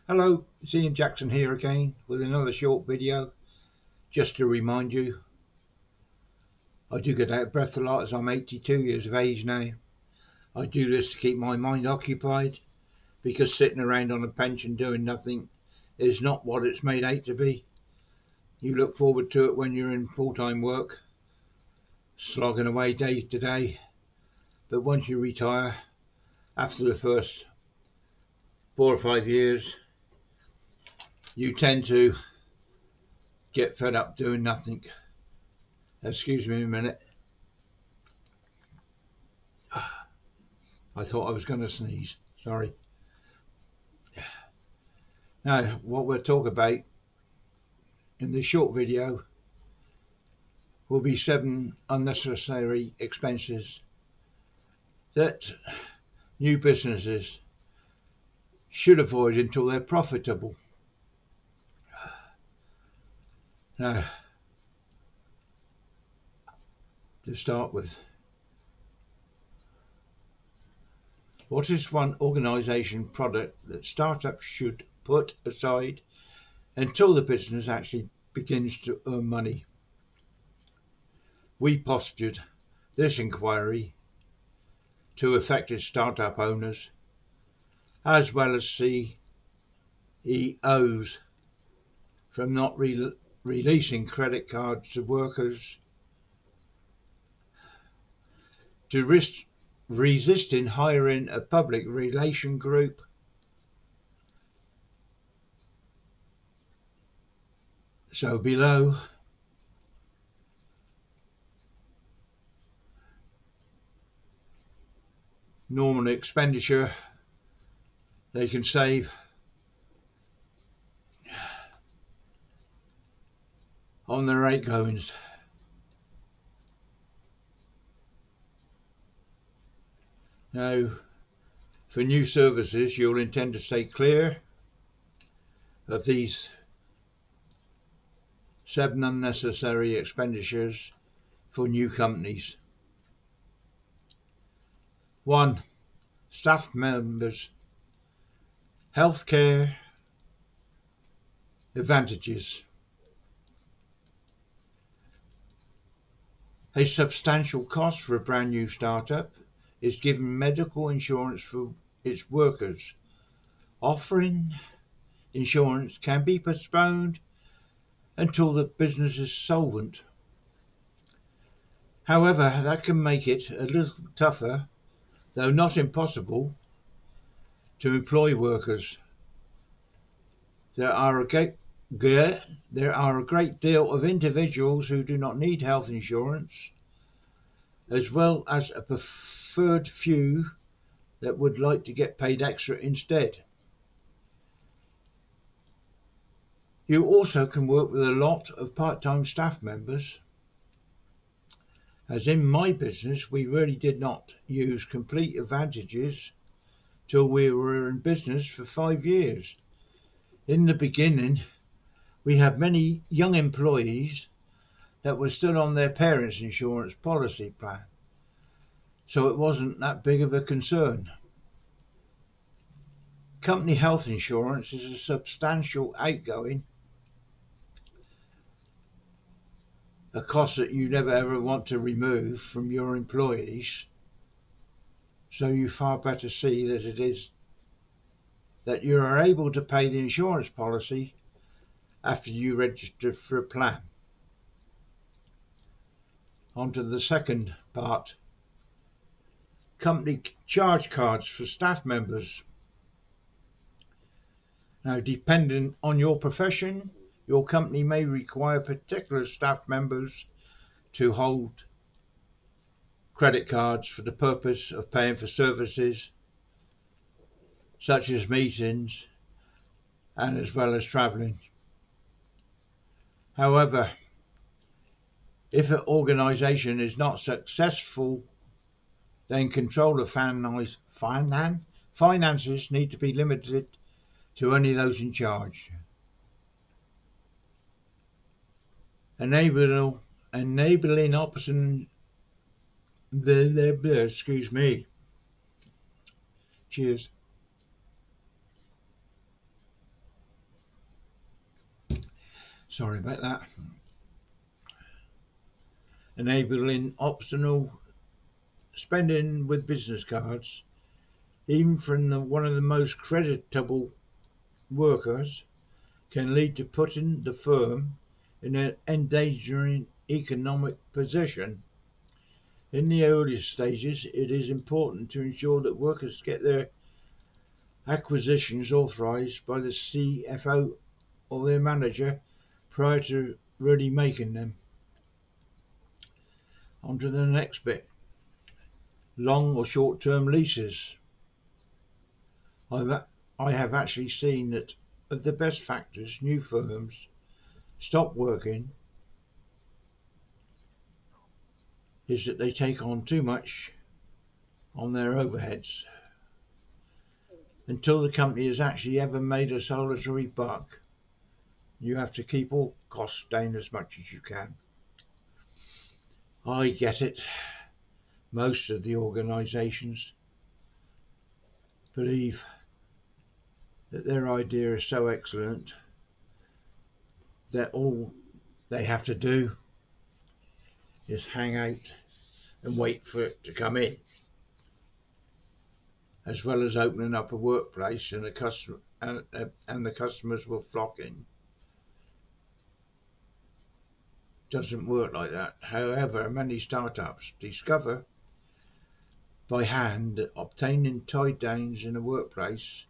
Hello, it's Ian Jackson here again with another short video. Just to remind you, I do get out of breath a lot as I'm 82 years of age now. I do this to keep my mind occupied because sitting around on a pension doing nothing is not what it's made out to be. You look forward to it when you're in full-time work, slogging away day to day, but once you retire, after the first 4 or 5 years, you tend to get fed up doing nothing. Excuse me a minute. I thought I was going to sneeze. Sorry. Now, what we'll talk about in this short video will be 7 unnecessary expenses that new businesses should avoid until they're profitable. Now, to start with, what is one organisation product that startups should put aside until the business actually begins to earn money? We postured this inquiry to affected startup owners as well as CEOs from not releasing credit cards to workers, to resisting hiring a public relation group, so below normal expenditure they can save on their outgoings. Now, for new services, you'll intend to stay clear of these 7 unnecessary expenditures for new companies. 1. Staff members' healthcare advantages. A substantial cost for a brand new startup is giving medical insurance for its workers. Offering insurance can be postponed until the business is solvent. However, that can make it a little tougher, though not impossible, to employ workers. There are a great deal of individuals who do not need health insurance, as well as a preferred few that would like to get paid extra instead. You also can work with a lot of part-time staff members. As in my business, we really did not use complete advantages till we were in business for 5 years. In the beginning, we had many young employees that were still on their parents' insurance policy plan, so it wasn't that big of a concern. Company health insurance is a substantial outgoing, a cost that you never ever want to remove from your employees, so you far better see that you are able to pay the insurance policy after you register for a plan. On to the second part. Company charge cards for staff members. Now, depending on your profession, your company may require particular staff members to hold credit cards for the purpose of paying for services such as meetings and as well as travelling. However, if an organisation is not successful, then control of finances need to be limited to only those in charge. Enabling option. Excuse me. Cheers. Sorry about that. Enabling optional spending with business cards, even from one of the most creditable workers, can lead to putting the firm in an endangering economic position. In the earliest stages, it is important to ensure that workers get their acquisitions authorized by the CFO or their manager prior to really making them. On to the next bit. Long or short-term leases. I have actually seen that of the best factors new firms stop working is that they take on too much on their overheads. Until the company has actually ever made a solitary buck, you have to keep all costs down as much as you can. I get it. Most of the organisations believe that their idea is so excellent that all they have to do is hang out and wait for it to come in, as well as opening up a workplace and the customers will flock in. Doesn't work like that. However, many startups discover by hand that obtaining tie downs in a workplace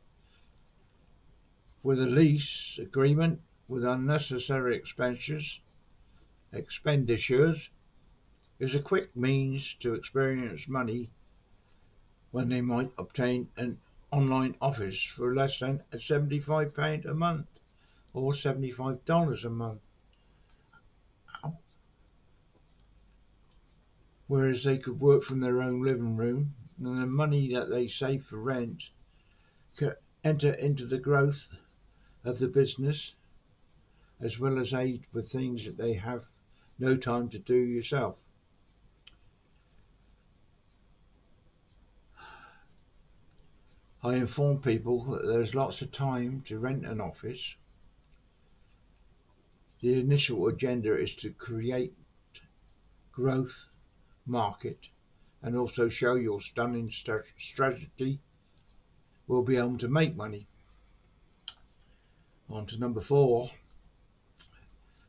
with a lease agreement with unnecessary expenditures is a quick means to experience money when they might obtain an online office for less than £75 a month or $75 a month. Whereas they could work from their own living room, and the money that they save for rent could enter into the growth of the business, as well as aid with things that they have no time to do yourself. I inform people that there's lots of time to rent an office. The initial agenda is to create growth, market, and also show your stunning strategy will be able to make money. On to number 4,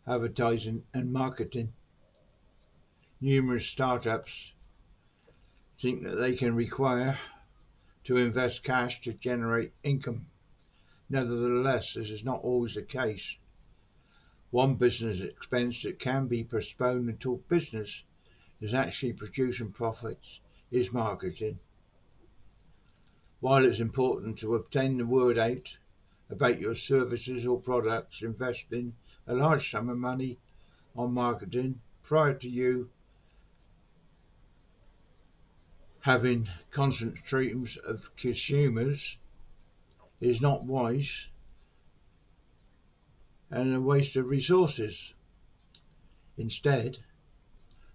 advertising and marketing. Numerous startups think that they can require to invest cash to generate income. Nevertheless, this is not always the case. One business expense that can be postponed until business is actually producing profits is marketing. While it's important to obtain the word out about your services or products, investing a large sum of money on marketing prior to you having constant streams of consumers is not wise and a waste of resources. Instead,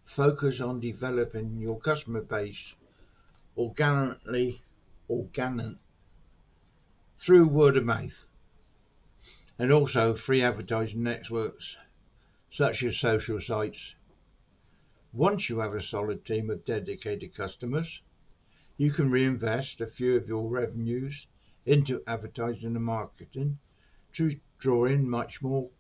focus on developing your customer base organically through word of mouth and also free advertising networks such as social sites. Once you have a solid team of dedicated customers, you can reinvest a few of your revenues into advertising and marketing to draw in much more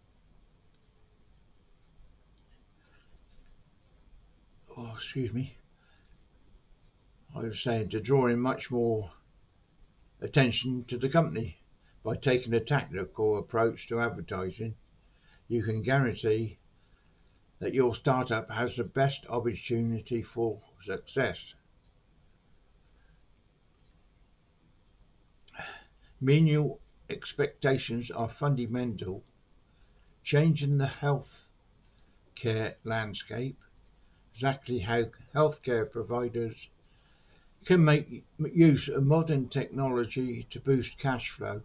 to draw in much more attention to the company. By taking a tactical approach to advertising, you can guarantee that your startup has the best opportunity for success. Meaningful expectations are fundamental. Changing the health care landscape, exactly how healthcare providers can make use of modern technology to boost cash flow,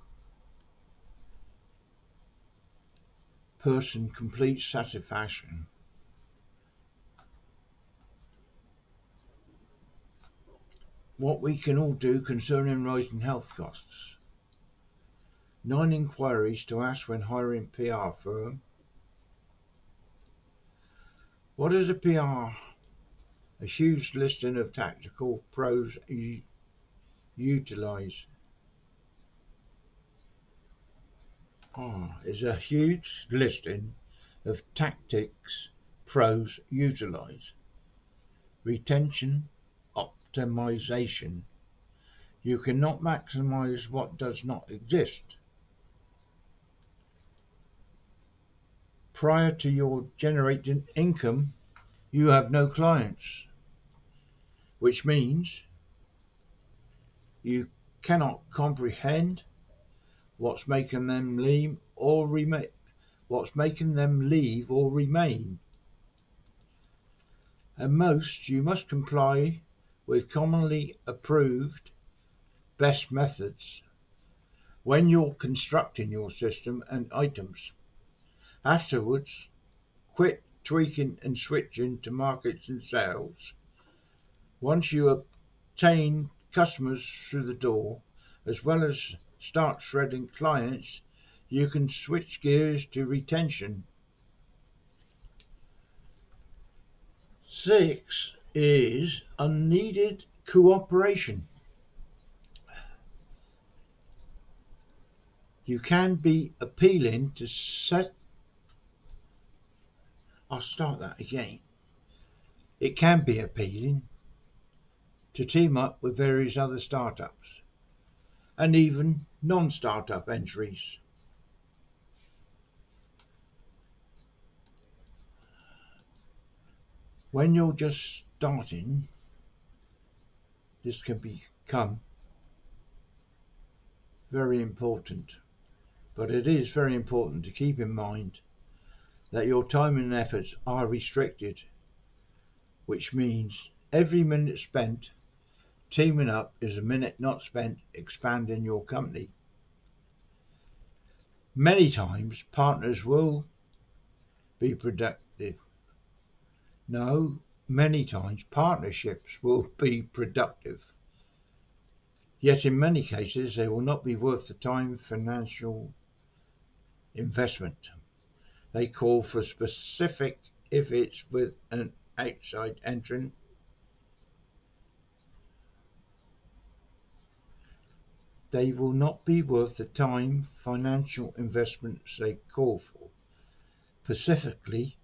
person complete satisfaction. What we can all do concerning rising health costs. 9 inquiries to ask when hiring PR firm. What is a PR? A huge listing of tactical pros you utilize. Is a huge listing of tactics pros utilize. Retention optimization. You cannot maximize what does not exist. Prior to your generating income, you have no clients, which means you cannot comprehend what's making them leave or remain. And most, you must comply with commonly approved best methods when you're constructing your system and items. Afterwards, quit tweaking and switching to markets and sales. Once you obtain customers through the door, as well as start shredding clients, you can switch gears to retention. 6 is unneeded cooperation. You can be appealing to I'll start that again. It can be appealing to team up with various other startups and even non-startup entries. When you're just starting, this can become very important, but it is very important to keep in mind that your time and efforts are restricted, which means every minute spent teaming up is a minute not spent expanding your company. Many times partners will be productive. No, many times partnerships will be productive. Yet in many cases they will not be worth the time financial investment. They call for specific if it's with an outside entrant. They will not be worth the time financial investments they call for, specifically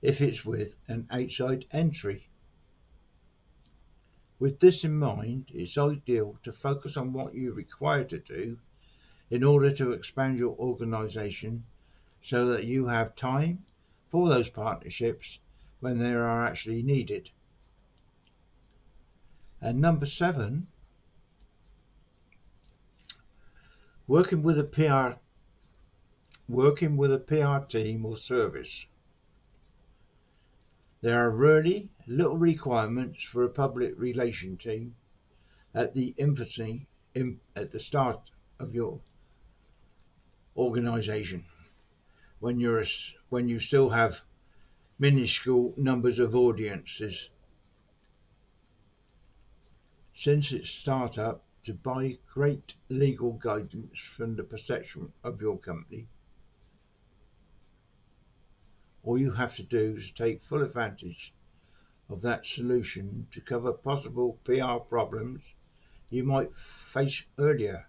if it's with an outside entry. With this in mind, it's ideal to focus on what you require to do in order to expand your organization so that you have time for those partnerships when they are actually needed. And number 7, working with a PR team or service. There are really little requirements for a public relation team at the start of your organization when you still have minuscule numbers of audiences. Since its startup, to buy great legal guidance from the perception of your company, all you have to do is take full advantage of that solution to cover possible PR problems you might face earlier.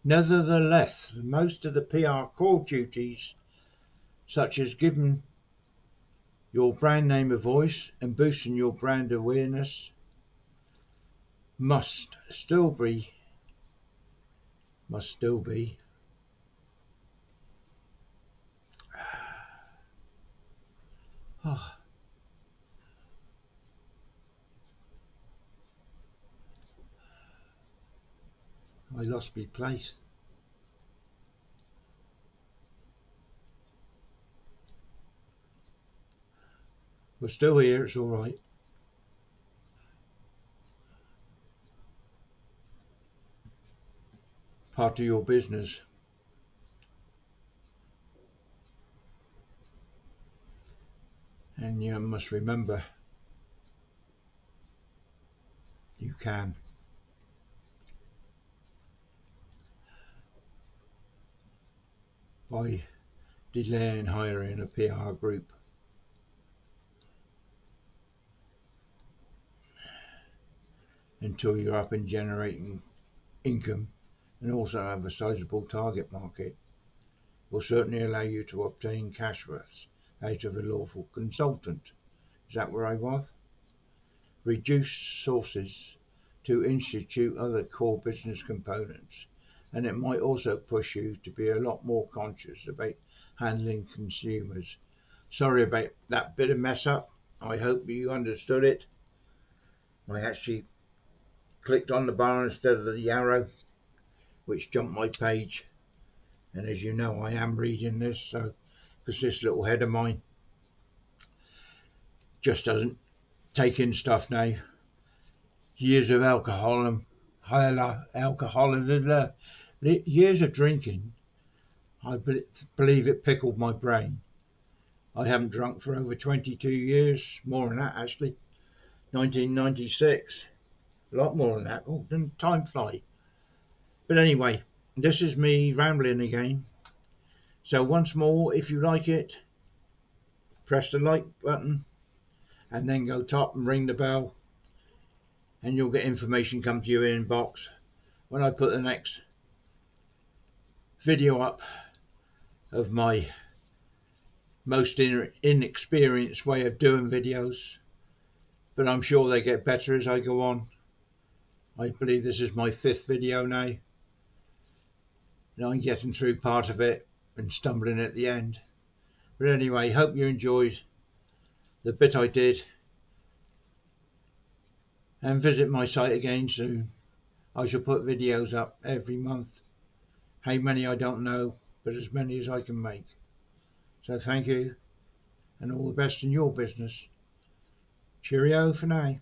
Nevertheless, most of the PR core duties, such as giving your brand name a voice and boosting your brand awareness, must still be oh, I lost my place. We're still here, it's all right. Part of your business. And you must remember, you can. By delaying hiring a PR group. until you're up and generating income and also have a sizable target market will certainly allow you to obtain cash worths out of a lawful consultant. Is that where I was? Reduce sources to institute other core business components, and it might also push you to be a lot more conscious about handling consumers. Sorry about that bit of mess up. I hope you understood it. I actually clicked on the bar instead of the arrow, which jumped my page. And as you know, I am reading this, so because this little head of mine just doesn't take in stuff now. Years of years of drinking, I believe it pickled my brain. I haven't drunk for over 22 years, more than that actually. 1996, a lot more than that. Oh, didn't time fly? But anyway, this is me rambling again. So once more, if you like it, press the like button and then go top and ring the bell, and you'll get information come to your inbox when I put the next video up of my most inexperienced way of doing videos, but I'm sure they get better as I go on. I believe this is my 5th video now, and I'm getting through part of it and stumbling at the end. But anyway, hope you enjoyed the bit I did, and visit my site again soon. I shall put videos up every month. How many I don't know, but as many as I can make. So thank you, and all the best in your business. Cheerio for now.